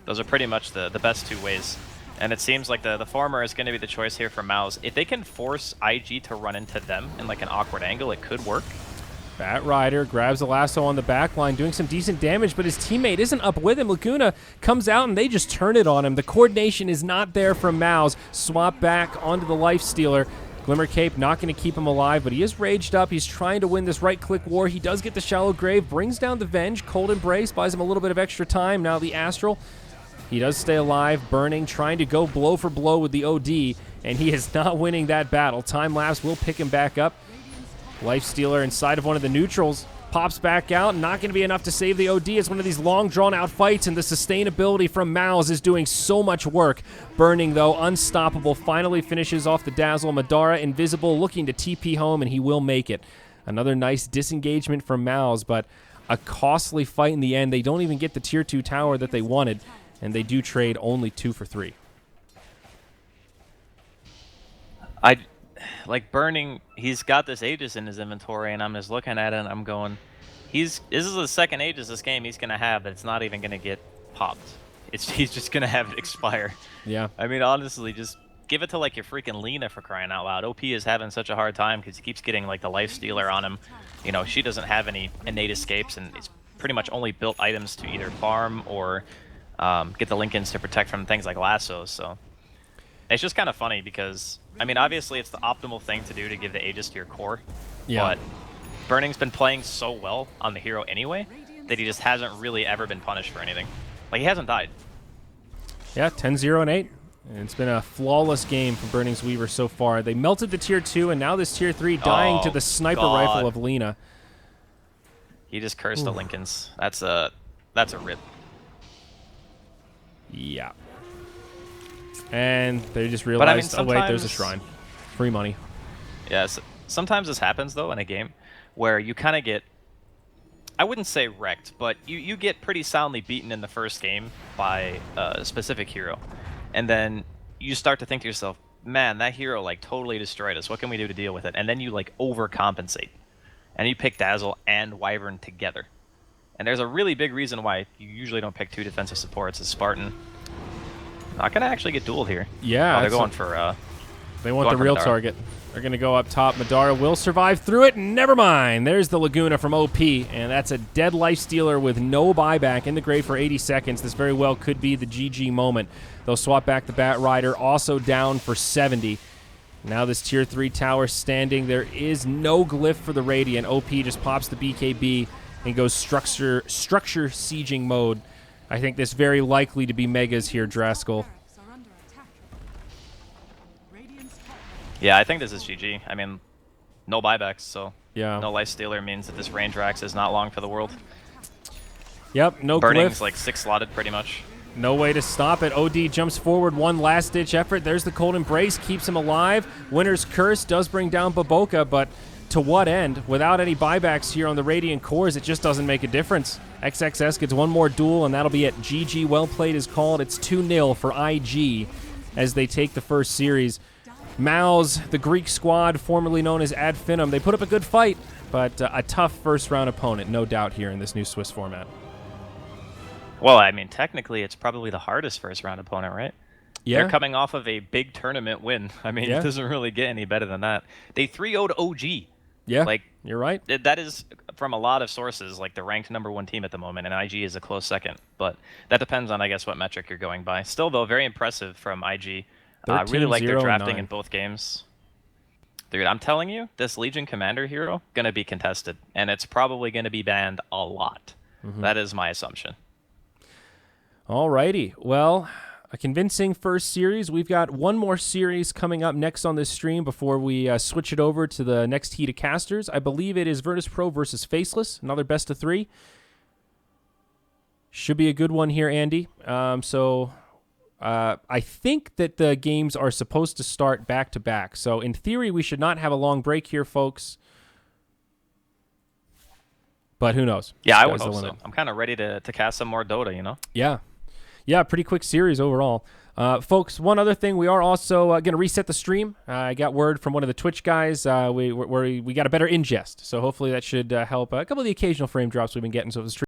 Those are pretty much the best 2 ways. And it seems like the farmer is going to be the choice here for Mouse. If they can force IG to run into them in like an awkward angle, it could work. Bat Rider grabs a lasso on the back line, doing some decent damage, but his teammate isn't up with him. Laguna comes out, and they just turn it on him. The coordination is not there from Mouse. Swap back onto the Lifestealer. Glimmer Cape not going to keep him alive, but he is raged up. He's trying to win this right-click war. He does get the Shallow Grave, brings down the Venge. Cold Embrace buys him a little bit of extra time. Now the Astral. He does stay alive, Burning, trying to go blow for blow with the OD, and he is not winning that battle. Time Lapse will pick him back up. Lifestealer inside of one of the neutrals. Pops back out, not going to be enough to save the OD. It's one of these long, drawn-out fights, and the sustainability from Mouse is doing so much work. Burning, though, unstoppable, finally finishes off the Dazzle. Madara, invisible, looking to TP home, and he will make it. Another nice disengagement from Mouse, but a costly fight in the end. They don't even get the Tier 2 tower that they wanted, and they do trade only 2 for 3. like Burning, he's got this Aegis in his inventory, and I'm just looking at it, and I'm going, this is the second Aegis this game he's gonna have that's not even gonna get popped. He's just gonna have it expire. Yeah. I mean, honestly, just give it to like your freaking Lena for crying out loud. OP is having such a hard time because he keeps getting like the life stealer on him. You know, she doesn't have any innate escapes, and it's pretty much only built items to either farm or get the Lincolns to protect from things like lassos. So it's just kind of funny because, I mean, obviously it's the optimal thing to do to give the Aegis to your core. Yeah. But Burning's been playing so well on the hero anyway that he just hasn't really ever been punished for anything. Like, he hasn't died. Yeah, 10-0 and 8. And it's been a flawless game for Burning's Weaver so far. They melted the tier 2, and now this tier 3 dying to the sniper rifle of Lena. He just cursed the Lincolns. That's a rip. Yeah. And they just realized, oh wait, there's a shrine. Free money. Yes. Sometimes this happens, though, in a game where you kind of get, I wouldn't say wrecked, but you get pretty soundly beaten in the first game by a specific hero. And then you start to think to yourself, man, that hero like totally destroyed us. What can we do to deal with it? And then you like overcompensate. And you pick Dazzle and Wyvern together. And there's a really big reason why you usually don't pick two defensive supports as Spartan. Not going to actually get dueled here. Yeah. Oh, they're going for... they want the real target. They're going to go up top. Madara will survive through it. Never mind. There's the Laguna from OP, and that's a dead life stealer with no buyback in the grave for 80 seconds. This very well could be the GG moment. They'll swap back the Bat Rider, also down for 70. Now this tier 3 tower standing. There is no glyph for the Radiant. OP just pops the BKB and goes structure sieging mode. I think this very likely to be Megas here, Draskell. Yeah, I think this is GG. I mean, no buybacks, so yeah. No life stealer means that this range Rax is not long for the world. Yep, no Burning's glyph. like 6 slotted pretty much. No way to stop it. OD jumps forward, one last-ditch effort. There's the Cold Embrace, keeps him alive. Winter's Curse does bring down Baboka, but to what end? Without any buybacks here on the Radiant cores, it just doesn't make a difference. XXS gets one more duel, and that'll be it. GG, well played is called. It's 2-0 for IG as they take the first series. Mouse, the Greek squad, formerly known as Ad Finum, they put up a good fight, but a tough first-round opponent, no doubt, here in this new Swiss format. Well, I mean, technically, it's probably the hardest first-round opponent, right? Yeah. They're coming off of a big tournament win. I mean, It doesn't really get any better than that. They 3-0'd OG. Yeah, like, you're right. That is, from a lot of sources, like the ranked #1 team at the moment, and IG is a close second. But that depends on, I guess, what metric you're going by. Still, though, very impressive from IG. I really like their drafting in both games. Dude, I'm telling you, this Legion Commander hero going to be contested, and it's probably going to be banned a lot. That is my assumption. Alrighty. Well, a convincing first series. We've got one more series coming up next on this stream before we switch it over to the next heat of casters. I believe it is Virtus Pro versus Faceless, another best of 3. Should be a good one here, Andy. I think that the games are supposed to start back-to-back. So in theory, we should not have a long break here, folks. But who knows? Yeah, I would hope so. I'm kind of ready to cast some more Dota, you know? Yeah. Yeah, pretty quick series overall. Folks, one other thing, we are also going to reset the stream. I got word from one of the Twitch guys. We got a better ingest, so hopefully that should help a couple of the occasional frame drops we've been getting. So the stream